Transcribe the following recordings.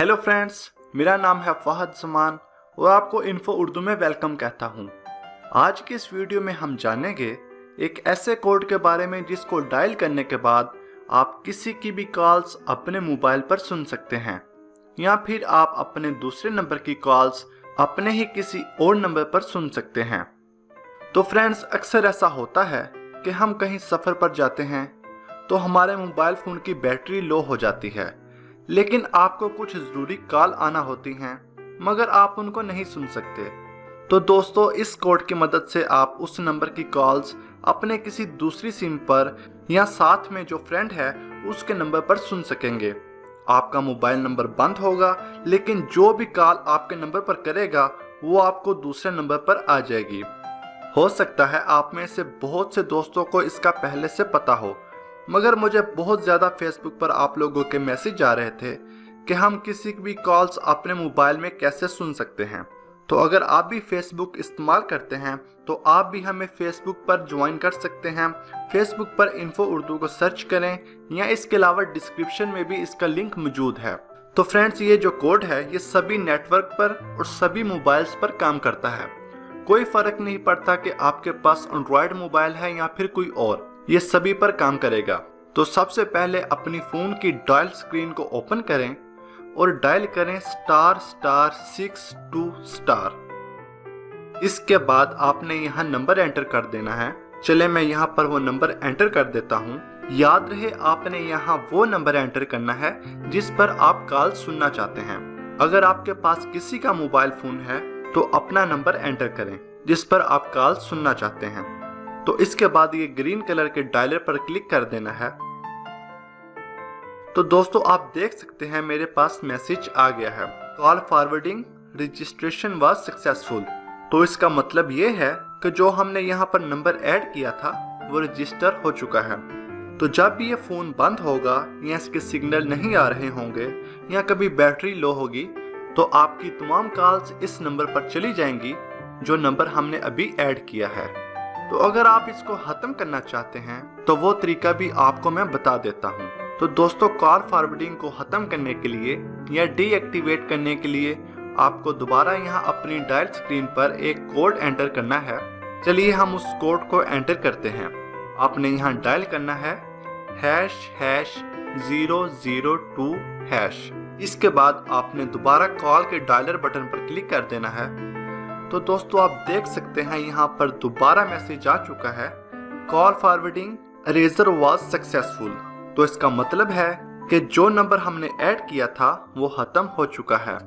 Hello friends, मेरा नाम है फहद जमान और आपको इन्फो उर्दू में वेलकम कहता हूँ। आज की इस वीडियो में हम जानेंगे एक ऐसे कोड के बारे में जिसको डायल करने के बाद आप किसी की भी कॉल्स अपने मोबाइल पर सुन सकते हैं या फिर आप अपने दूसरे नंबर की कॉल्स अपने ही किसी और नंबर पर सुन सकते हैं। तो फ्रेंड्स, अक्सर ऐसा होता है कि हम कहीं सफ़र पर जाते हैं तो हमारे मोबाइल फ़ोन की बैटरी लो हो जाती है, लेकिन आपको कुछ ज़रूरी कॉल आना होती हैं मगर आप उनको नहीं सुन सकते। तो दोस्तों, इस कोड की मदद से आप उस नंबर की कॉल्स अपने किसी दूसरी सिम पर या साथ में जो फ्रेंड है उसके नंबर पर सुन सकेंगे। आपका मोबाइल नंबर बंद होगा, लेकिन जो भी कॉल आपके नंबर पर करेगा वो आपको दूसरे नंबर पर आ जाएगी। हो सकता है आप में से बहुत से दोस्तों को इसका पहले से पता हो, मगर मुझे बहुत ज़्यादा फेसबुक पर आप लोगों के मैसेज आ रहे थे कि हम किसी की भी कॉल्स अपने मोबाइल में कैसे सुन सकते हैं। तो अगर आप भी फेसबुक इस्तेमाल करते हैं तो आप भी हमें फेसबुक पर ज्वाइन कर सकते हैं। फेसबुक पर इन्फो उर्दू को सर्च करें या इसके अलावा डिस्क्रिप्शन में भी इसका लिंक मौजूद है। तो फ्रेंड्स, ये जो कोड है ये सभी नेटवर्क पर और सभी मोबाइल्स पर काम करता है। कोई फ़र्क नहीं पड़ता कि आपके पास एंड्रॉयड मोबाइल है या फिर कोई और, ये सभी पर काम करेगा। तो सबसे पहले अपनी फ़ोन की डायल स्क्रीन को ओपन करें और डायल करें **62**। इसके बाद आपने यहाँ नंबर एंटर कर देना है। चले मैं यहाँ पर वो नंबर एंटर कर देता हूँ। याद रहे आपने यहाँ वो नंबर एंटर करना है जिस पर आप कॉल सुनना चाहते हैं। अगर आपके पास किसी का मोबाइल फ़ोन है तो अपना नंबर एंटर करें जिस पर आप कॉल सुनना चाहते हैं। तो इसके बाद ये ग्रीन कलर के डायलर पर क्लिक कर देना है। तो दोस्तों, आप देख सकते हैं मेरे पास मैसेज आ गया है, call forwarding registration was successful. तो इसका मतलब ये है कि जो हमने यहाँ पर नंबर ऐड किया था वो रजिस्टर हो चुका है। तो जब भी ये फ़ोन बंद होगा या इसके सिग्नल नहीं आ रहे होंगे या कभी बैटरी लो होगी तो आपकी तमाम कॉल्स इस नंबर पर चली जाएंगी जो नंबर हमने अभी ऐड किया है। तो अगर आप इसको ख़त्म करना चाहते हैं तो वो तरीका भी आपको मैं बता देता हूँ। तो दोस्तों, कॉल फॉरवर्डिंग को ख़त्म करने के लिए या डीएक्टिवेट करने के लिए आपको दोबारा यहाँ अपनी डायल स्क्रीन पर एक कोड एंटर करना है। चलिए हम उस कोड को एंटर करते हैं। आपने यहाँ डायल करना है ##002#। इसके बाद आपने दोबारा कॉल के डायलर बटन पर क्लिक कर देना है। तो दोस्तों, आप देख सकते हैं यहाँ पर दोबारा मैसेज आ चुका है, call forwarding eraser was successful. तो इसका मतलब है कि जो नंबर हमने ऐड किया था वो ख़त्म हो चुका है।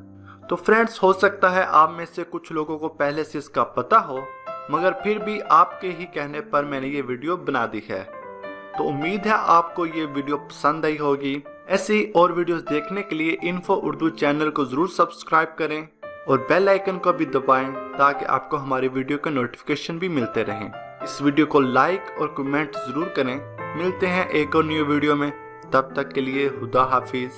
तो फ्रेंड्स, हो सकता है आप में से कुछ लोगों को पहले से इसका पता हो, मगर फिर भी आपके ही कहने पर मैंने ये वीडियो बना दी है। तो उम्मीद है आपको ये वीडियो पसंद आई होगी। ऐसी और वीडियोस देखने के लिए इन्फो उर्दू चैनल को ज़रूर सब्सक्राइब करें और बेल आइकन को भी दबाएं ताकि आपको हमारी वीडियो के नोटिफिकेशन भी मिलते रहें। इस वीडियो को लाइक और कमेंट ज़रूर करें। मिलते हैं एक और न्यू वीडियो में, तब तक के लिए खुदा हाफिज़।